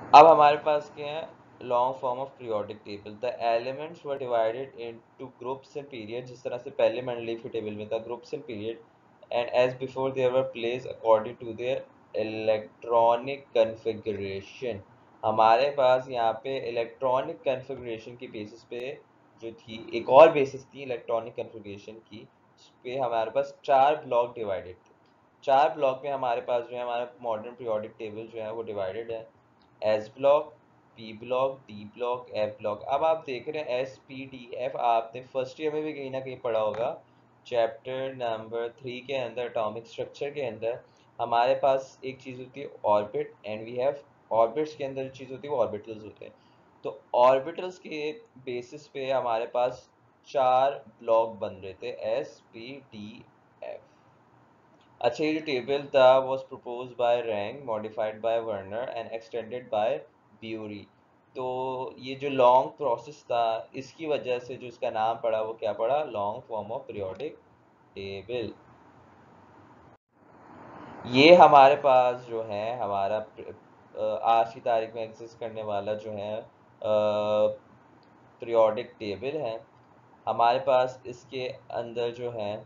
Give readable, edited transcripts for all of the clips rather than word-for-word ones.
अब हमारे पास क्या है, long form of periodic table. The elements were divided into groups and period, जिस तरह से पहले मेंडलीव के टेबल में था groups and period, and as before their were place according to their electronic configuration. हमारे पास यहाँ पे इलेक्ट्रॉनिक कन्फिगरेशन की बेसिस पे जो थी, एक और बेसिस थी इलेक्ट्रॉनिक कन्फिगरेशन की, उस पे हमारे पास 4 ब्लॉक डिवाइडेड थे। 4 ब्लॉक में हमारे पास जो है हमारा मॉडर्न पीरियोडिक टेबल जो है वो डिवाइडेड है। S block, P block, D block, F block. अब आप देख रहे हैं एस पी डी एफ, आपने फर्स्ट ईयर में भी कहीं ना कहीं पढ़ा होगा, चैप्टर नंबर 3 के अंदर एटॉमिक स्ट्रक्चर के अंदर। हमारे पास एक चीज़ होती है orbit, and we have orbits के अंदर चीज़ होती है वो ऑर्बिटल्स होते हैं। तो ऑर्बिटल्स के बेसिस पे हमारे पास 4 ब्लॉक बन रहे थे, एस पी डी एफ। अच्छा, ये जो टेबल था was proposed by wrong, modified by Werner and extended by bury. तो ये जो लॉन्ग प्रोसेस था, इसकी वजह से जो इसका नाम पड़ा वो क्या पड़ा, long form of periodic table. ये हमारे पास जो है हमारा आज की तारीख में एग्जिस्ट करने वाला जो है पीरियोडिक टेबल है। हमारे पास इसके अंदर जो है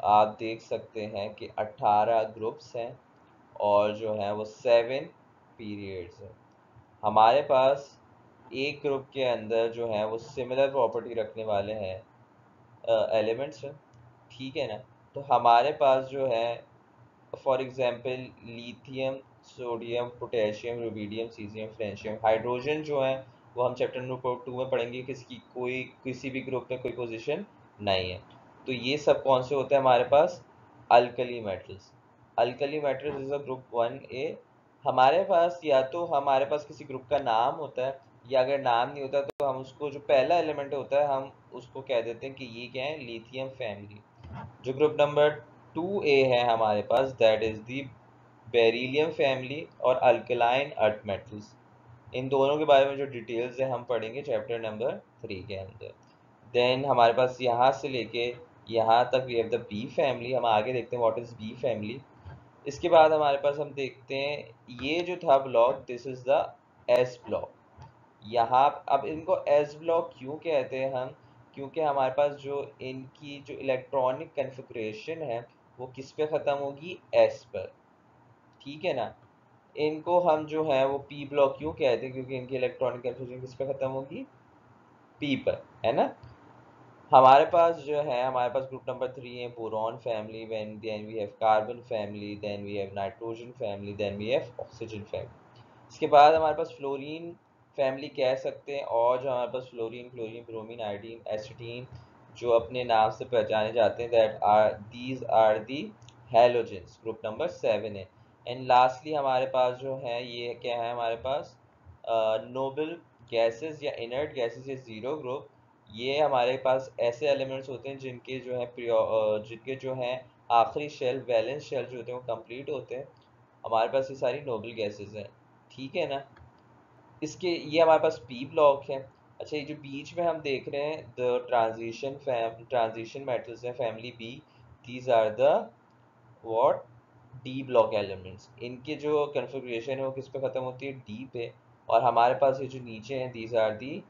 आप देख सकते हैं कि 18 ग्रुप्स हैं और जो है वो 7 पीरियड्स हैं। हमारे पास एक ग्रुप के अंदर जो है वो सिमिलर प्रॉपर्टी रखने वाले हैं एलिमेंट्स हैं, ठीक है ना। तो हमारे पास जो है for example lithium, sodium, potassium, rubidium, caesium, francium. Hydrogen जो है वो हम चैप्टर नंबर 2 में पढ़ेंगे, किसकी कोई किसी भी ग्रुप में कोई पोजीशन नहीं है। तो ये सब कौन से होते हैं हमारे पास, alkali metals. Alkali metals is a group 1A। हमारे पास या तो हमारे पास किसी ग्रुप का नाम होता है, या अगर नाम नहीं होता तो हम उसको जो पहला एलिमेंट होता है हम उसको कह देते हैं कि ये क्या है, लिथियम फैमिली। जो ग्रुप नंबर 2A है हमारे पास, that is the beryllium family और अल्कलाइन अर्थ मेटल्स। इन दोनों के बारे में जो डिटेल्स है हम पढ़ेंगे चैप्टर नंबर 3 के अंदर। देन हमारे पास यहाँ से लेके यहाँ तक we have the B family. हम आगे देखते हैं व्हाट इज बी फैमिली। इसके बाद हमारे पास हम देखते हैं ये जो था block, this is the S block. यहाँ अब इनको एस ब्लॉक क्यों कहते हैं हम, क्योंकि हमारे पास जो इनकी जो इलेक्ट्रॉनिक कन्फिग्रेशन है वो किस पे ख़त्म होगी, एस पर, ठीक है ना। इनको हम जो है वो पी ब्लॉक क्यों कहते हैं, क्योंकि इनकी इलेक्ट्रॉनिक कन्फिग्रेशन किस पे ख़त्म होगी, पी पर, है ना। हमारे पास जो है हमारे पास ग्रुप नंबर 3 है boron family, then we have carbon family, then we have nitrogen family, then we have oxygen family. इसके बाद हमारे पास फ्लोरीन फैमिली कह सकते हैं, और जो हमारे पास fluorine, chlorine, bromine, iodine, astatine जो अपने नाम से पहचाने जाते हैं, that are these are the halogens, group number 7 है। एंड लास्टली हमारे पास जो है ये क्या है हमारे पास, नोबल गैसेस या इनर्ट गैसेस, या जीरो ग्रुप। ये हमारे पास ऐसे एलिमेंट्स होते हैं जिनके जो है जिनके जो है आखिरी शेल, वैलेंस शेल जो होते हैं वो कंप्लीट होते हैं। हमारे पास ये सारी नोबल गैसेस हैं, ठीक है ना। इसके ये हमारे पास पी ब्लॉक है। अच्छा, ये जो बीच में हम देख रहे हैं द ट्रांजिशन मेटल्स हैं family B, these are the what, D block elements. इनके जो कन्फिग्रेशन है वो किस पे ख़त्म होती है, डी पे। और हमारे पास ये जो नीचे हैं these are the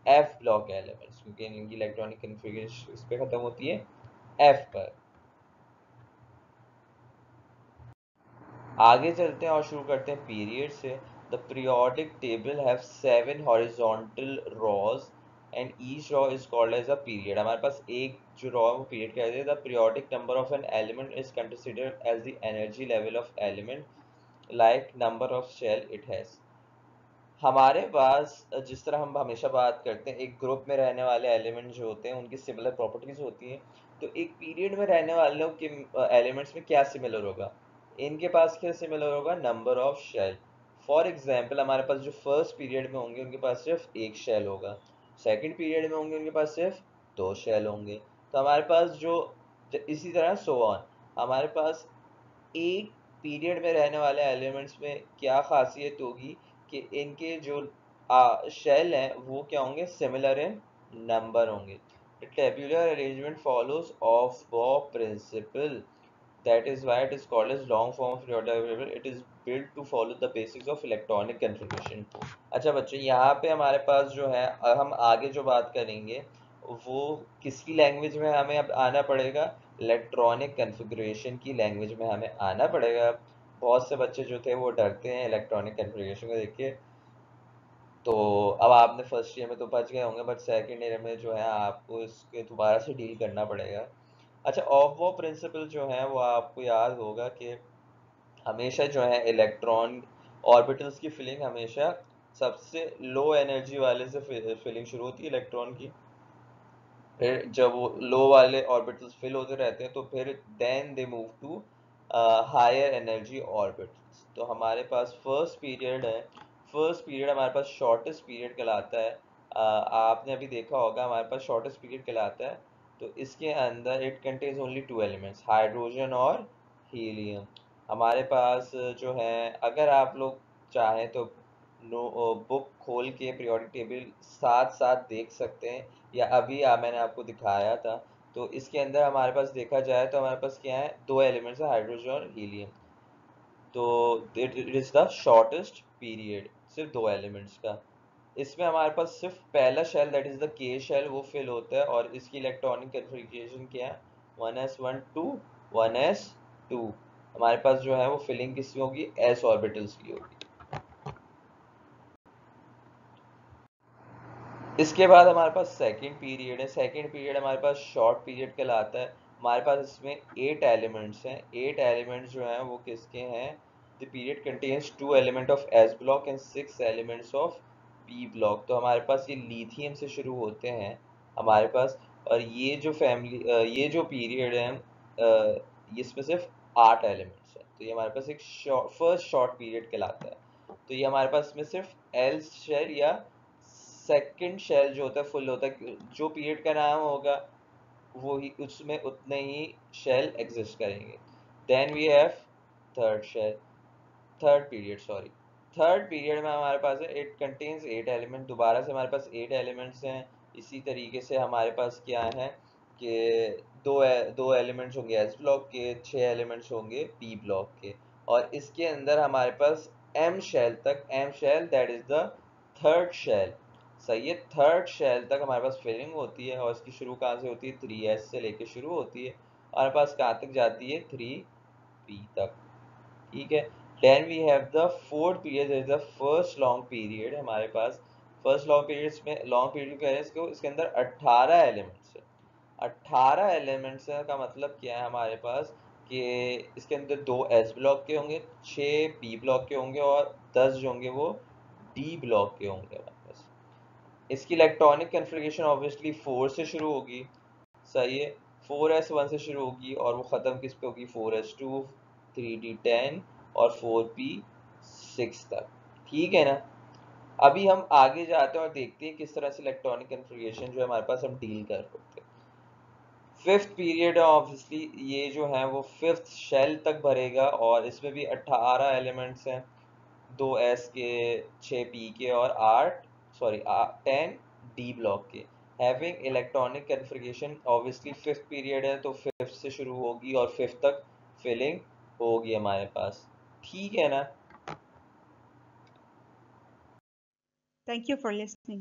F block elements, क्योंकि इनकी इलेक्ट्रॉनिक कन्फिग्रेशन इस पे ख़त्म होती है, एफ पर। आगे चलते हैं और शुरू करते हैं पीरियड से। The periodic table have 7 horizontal rows and each row is called as a period. हमारे पास एक जो रॉ है वो पीरियड कहते हैं। The periodic number of an element is considered as the energy level of element like number of shell it has. हमारे पास जिस तरह हम हमेशा बात करते हैं, एक ग्रुप में रहने वाले एलिमेंट जो होते हैं उनकी सिमिलर प्रॉपर्टीज होती हैं। तो एक पीरियड में रहने वालों के एलिमेंट्स में क्या सिमिलर होगा, इनके पास क्या सिमिलर होगा, number of shell. For example हमारे पास जो फर्स्ट पीरियड में होंगे उनके पास सिर्फ एक शेल होगा, सेकंड पीरियड में होंगे उनके पास सिर्फ दो शेल होंगे। तो हमारे पास जो इसी तरह सो ऑन, हमारे पास एक पीरियड में रहने वाले एलिमेंट्स में क्या खासियत होगी कि इनके जो शेल हैं वो क्या होंगे, सिमिलर इन नंबर होंगे। The tabular arrangement follows Aufbau principle. That is why it is called as long form of periodic table. It is built to follow the basics of electronic configuration। अच्छा बच्चों, यहाँ पे हमारे पास जो है, हम आगे जो बात करेंगे वो किसकी लैंग्वेज में हमें अब आना पड़ेगा, इलेक्ट्रॉनिक कन्फिगरेशन की लैंग्वेज में हमें आना पड़ेगा। बहुत से बच्चे जो थे वो डरते हैं इलेक्ट्रॉनिक कन्फिगरेशन को देख के, तो अब आपने फर्स्ट ईयर में तो बच गए होंगे, बट सेकंड ईयर में जो है आपको इसके दोबारा से डील करना पड़ेगा। अच्छा, ऑफ वो प्रिंसिपल जो है वो आपको याद होगा कि हमेशा जो है इलेक्ट्रॉन ऑर्बिटल्स की फिलिंग हमेशा सबसे लो एनर्जी वाले से फिलिंग शुरू होती है इलेक्ट्रॉन की, फिर जब वो लो वाले ऑर्बिटल्स फिल होते रहते हैं तो फिर then they move to higher energy orbitals. तो हमारे पास फर्स्ट पीरियड है, फर्स्ट पीरियड हमारे पास शॉर्टेस्ट पीरियड कहलाता है। आपने अभी देखा होगा हमारे पास शॉर्टेस्ट पीरियड कहलाता है। तो इसके अंदर it contains only two elements, hydrogen और हीलियम। हमारे पास जो है, अगर आप लोग चाहें तो बुक खोल के पीरियोडिक टेबल साथ साथ देख सकते हैं, या अभी मैंने आपको दिखाया था। तो इसके अंदर हमारे पास देखा जाए तो हमारे पास क्या है, दो एलिमेंट्स है, हाइड्रोजन और हीलियम। तो it is the shortest period, सिर्फ दो एलिमेंट्स का। इसमें हमारे पास सिर्फ पहला शेल दैट इज द के शेल वो फिल होता है, और इसकी इलेक्ट्रॉनिक कन्फिग्रेशन क्या है, 1s1 2 1s2। हमारे पास जो है वो फिलिंग किसकी होगी, s ऑर्बिटल्स की होगी। इसके बाद हमारे पास सेकंड पीरियड है। सेकंड पीरियड हमारे पास शॉर्ट पीरियड कहलाता है। हमारे पास इसमें 8 एलिमेंट्स हैं। 8 एलिमेंट्स जो हैं वो किसके हैं, the period contains 2 element of S block and 6 elements of P block. तो हमारे पास ये लिथियम से शुरू होते हैं हमारे पास। और ये जो फैमिली, ये जो पीरियड है, इसमें सिर्फ 8 एलिमेंट्स हैं। तो ये हमारे पास एक फर्स्ट शॉर्ट पीरियड कहलाता है। तो ये हमारे पास में सिर्फ एल शेल या सेकंड शेल जो होता है फुल होता है। जो पीरियड का नाम होगा वो ही, उसमें उतने ही शेल एग्जिस्ट करेंगे। Then we have third shell, third period sorry, third period में हमारे पास है, इट कंटेन्स 8 एलिमेंट। दोबारा से हमारे पास 8 एलिमेंट्स हैं। इसी तरीके से हमारे पास क्या है कि दो एलिमेंट्स होंगे एस ब्लॉक के, 6 एलिमेंट्स होंगे पी ब्लॉक के। और इसके अंदर हमारे पास एम शेल तक, M shell that is the third shell. सही है, थर्ड शेल तक हमारे पास फिलिंग होती है, और इसकी शुरू कहाँ से होती है, 3s से लेके शुरू होती है, हमारे पास कहाँ तक जाती है, 3p तक। ठीक है। Then we have the fourth period, is the first long period हमारे पास। फर्स्ट लॉन्ग पीरियड में, लॉन्ग पीरियड कह रहे हैं इसको, इसके अंदर 18 एलिमेंट्स है। 18 एलिमेंट्स का मतलब क्या है हमारे पास, कि इसके अंदर 2 एस ब्लॉक के होंगे, 6 पी ब्लॉक के होंगे, और 10 जो होंगे वो डी ब्लॉक के होंगे हमारे पास। इसकी इलेक्ट्रॉनिक कन्फिग्रेशन ऑब्वियसली 4 से शुरू होगी। सही है, 4s1 से शुरू होगी और वो ख़त्म किस पे होगी, 4s2, 3d10 और 4p6 तक। ठीक है ना। अभी हम आगे जाते हैं और देखते हैं किस तरह से इलेक्ट्रॉनिक कन्फिग्रेशन जो है हमारे पास हम डील कर सकते हैं। फिफ्थ पीरियड ऑब्वियसली ये जो है वो फिफ्थ शेल तक भरेगा, और इसमें भी 18 एलिमेंट्स हैं, 2s के, 6p के और 10 डी ब्लॉक के। Having electronic configuration obviously fifth period है, तो फिफ्थ से शुरू होगी और फिफ्थ तक फिलिंग होगी हमारे पास। ठीक है ना। Thank you for listening.